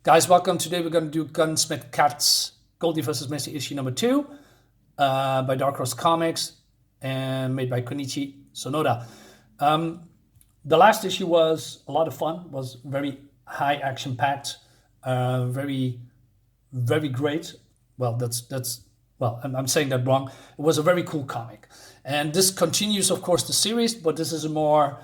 Guys, welcome. Today we're going to do Gunsmith Cats, Goldie vs. Misty, issue number 2, by Dark Horse Comics, and made by Konichi Sonoda. The last issue was a lot of fun, was very high action packed, very, very great. Well, I'm saying that wrong. It was a very cool comic. And this continues, of course, the series, but this is a more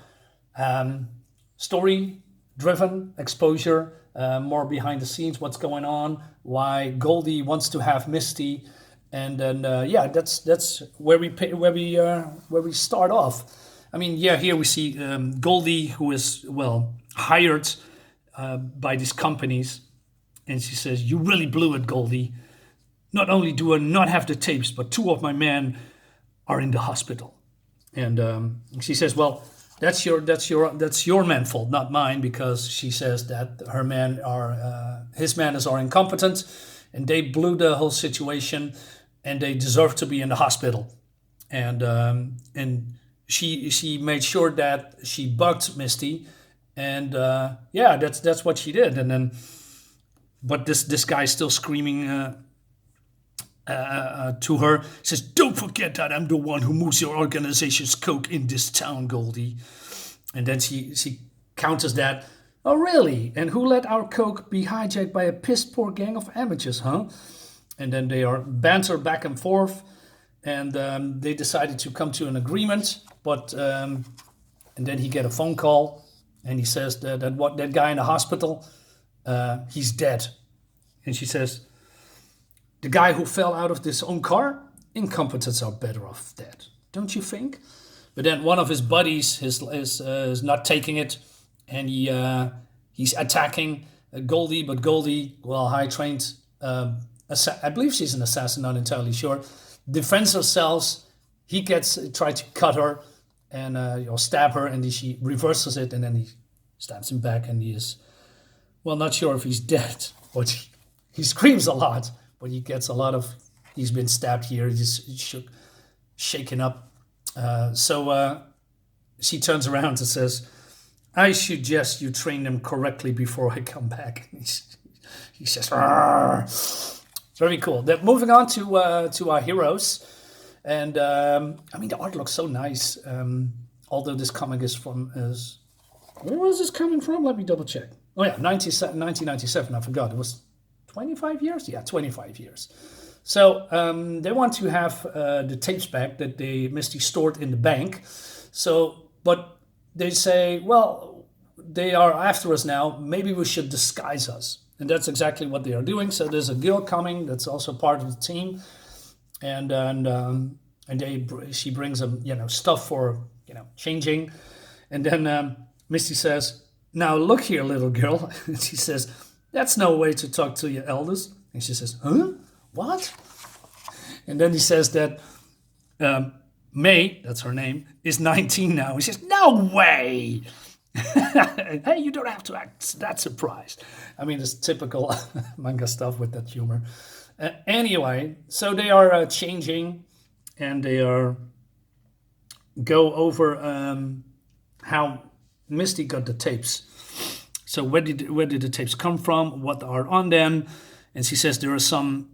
story-driven exposure, more behind the scenes, what's going on, why Goldie wants to have Misty, and then that's where we start off. I mean, here we see Goldie, who is hired by these companies, and she says, "You really blew it, Goldie. Not only do I not have the tapes, but 2 of my men are in the hospital." And she says, "Well, that's your man's fault, not mine," because she says that his men are incompetent, and they blew the whole situation, and they deserve to be in the hospital. And she made sure that she bugged Misty, and that's what she did. And then, but this guy is still screaming to her, says, "Don't forget that I'm the one who moves your organization's coke in this town, Goldie." And then she counters that, "Oh, really? And who let our coke be hijacked by a piss-poor gang of amateurs, huh?" And then they are banter back and forth, and they decided to come to an agreement. But and then he get a phone call, and he says that guy in the hospital, he's dead. And she says, "The guy who fell out of his own car? Incompetents are better off dead, don't you think?" But then one of his buddies is not taking it, and he's attacking Goldie. But Goldie, high-trained, I believe she's an assassin, not entirely sure, defends herself. He tried to cut her and stab her, and she reverses it, and then he stabs him back, and he is, not sure if he's dead, but he screams a lot. But he gets he's been stabbed here, he's shaken up. So she turns around and says, "I suggest you train them correctly before I come back." He says, "Arr!" Very cool. Then moving on to our heroes. And the art looks so nice. Although this comic where was this coming from? Let me double check. Oh yeah, 1997, I forgot. It was 25 years? Yeah, 25 years. So they want to have the tapes back that Misty stored in the bank. But they say, well, they are after us now. Maybe we should disguise us. And that's exactly what they are doing. So there's a girl coming that's also part of the team. And she brings them, stuff for, changing. And then Misty says, "Now look here, little girl." And she says, "That's no way to talk to your elders." And she says, "Huh? What?" And then he says that May, that's her name, is 19 now. He says, "No way!" Hey, you don't have to act that surprised. I mean, it's typical manga stuff with that humor. Anyway, so they are changing, and they go over how Misty got the tapes. So where did the tapes come from? What are on them? And she says there are some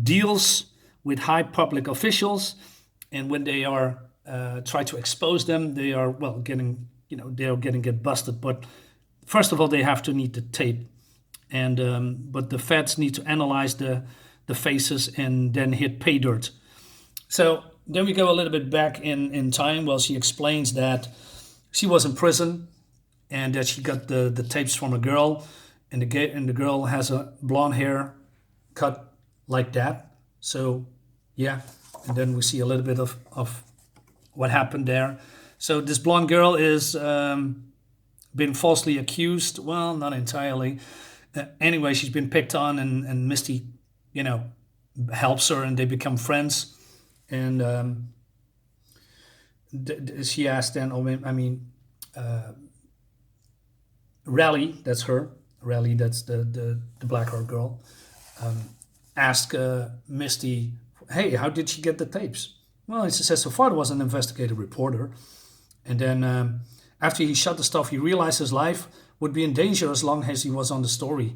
deals with high public officials, and when they are try to expose them, they are get busted. But first of all, they have to need the tape, and but the feds need to analyze the faces and then hit pay dirt. So then we go a little bit back in time. Well, she explains that she was in prison, and that she got the tapes from a girl, and the girl has a blonde hair cut like that. So yeah, and then we see a little bit of what happened there. So this blonde girl is been falsely accused. Well, not entirely. Anyway, she's been picked on, and Misty, helps her, and they become friends. And she asked then, Rally, that's her. Rally, that's the black-haired girl. Asked Misty, "Hey, how did she get the tapes?" Well, he says her father was an investigative reporter. And then after he shot the stuff, he realized his life would be in danger as long as he was on the story.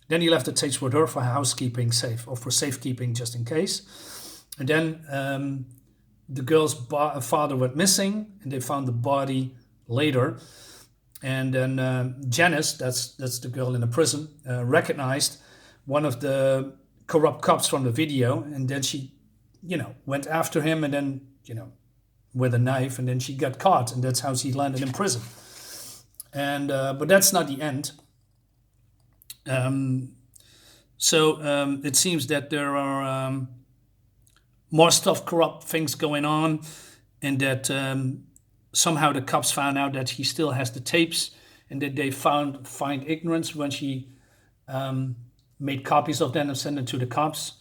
Then he left the tapes with her for housekeeping safe, or for safekeeping just in case. And then the girl's father went missing, and they found the body later. And then Janice, that's the girl in the prison, recognized one of the corrupt cops from the video, and then she, went after him, and then, with a knife, and then she got caught, and that's how she landed in prison. And but that's not the end. So it seems that there are more stuff, corrupt things going on, and that somehow the cops found out that he still has the tapes, and that they find ignorance when she made copies of them and sent them to the cops.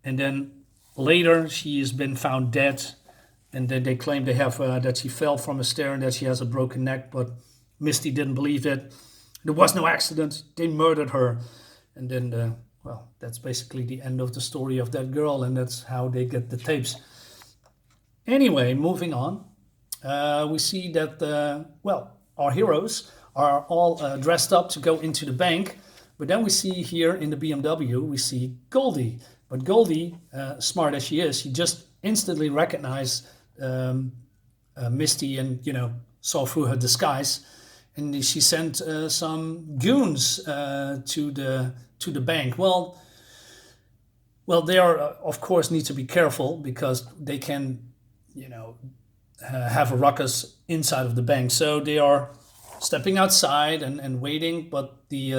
And then later she has been found dead, and then they claim they have that she fell from a stair and that she has a broken neck, but Misty didn't believe it. There was no accident. They murdered her. And then, that's basically the end of the story of that girl, and that's how they get the tapes. Anyway, moving on. We see that, our heroes are all dressed up to go into the bank. But then we see here in the BMW, we see Goldie. But Goldie, smart as she is, she just instantly recognized Misty and, saw through her disguise. And she sent some goons to the bank. Well, they are, of course, need to be careful because they can, have a ruckus inside of the bank. So they are stepping outside and waiting, but the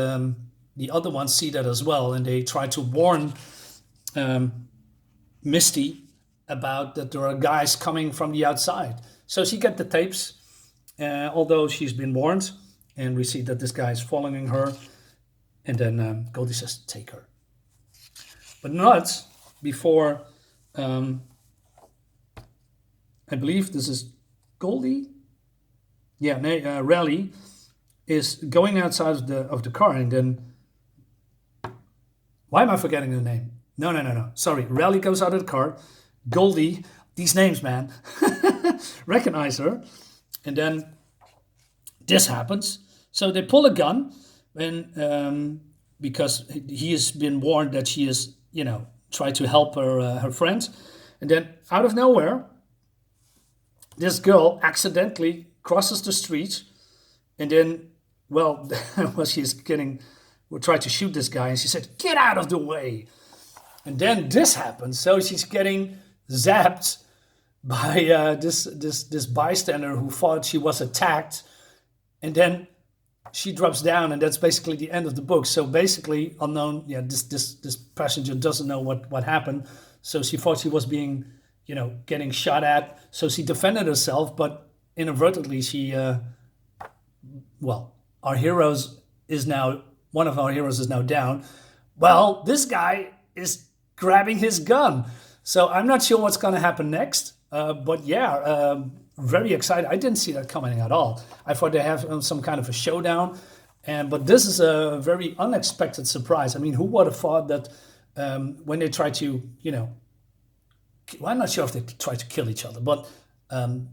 other ones see that as well, and they try to warn Misty about that there are guys coming from the outside. So she gets the tapes, although she's been warned, and we see that this guy is following her, and then Goldie says, take her. But not before, I believe this is Goldie? Yeah, Rally is going outside of the car, and then, why am I forgetting the name? No. Sorry, Rally goes out of the car. Goldie, these names, man, recognize her. And then this happens. So they pull a gun, and because he has been warned that she is, tried to help her friend. And then out of nowhere, this girl accidentally crosses the street, and then, she's tried to shoot this guy, and she said, get out of the way. And then this happens. So she's getting zapped by this bystander who thought she was attacked, and then she drops down, and that's basically the end of the book. So basically, unknown, this passenger doesn't know what happened. So she thought she was being, getting shot at. So she defended herself, but inadvertently one of our heroes is now down. Well, this guy is grabbing his gun. So I'm not sure what's going to happen next. Very excited. I didn't see that coming at all. I thought they have some kind of a showdown. But this is a very unexpected surprise. I mean, who would have thought that when they try to, I'm not sure if they try to kill each other, but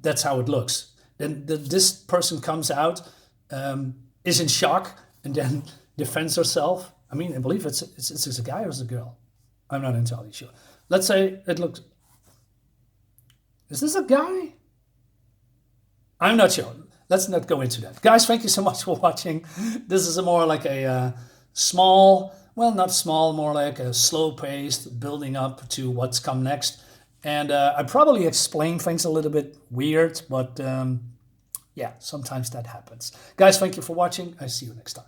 that's how it looks. Then this person comes out, is in shock, and then defends herself. I mean, I believe it's a guy or it's a girl. I'm not entirely sure. Let's say it looks... Is this a guy? I'm not sure. Let's not go into that. Guys, thank you so much for watching. This is more like a small, not small, more like a slow-paced building up to what's come next. And I probably explain things a little bit weird, but sometimes that happens. Guys, thank you for watching. I see you next time.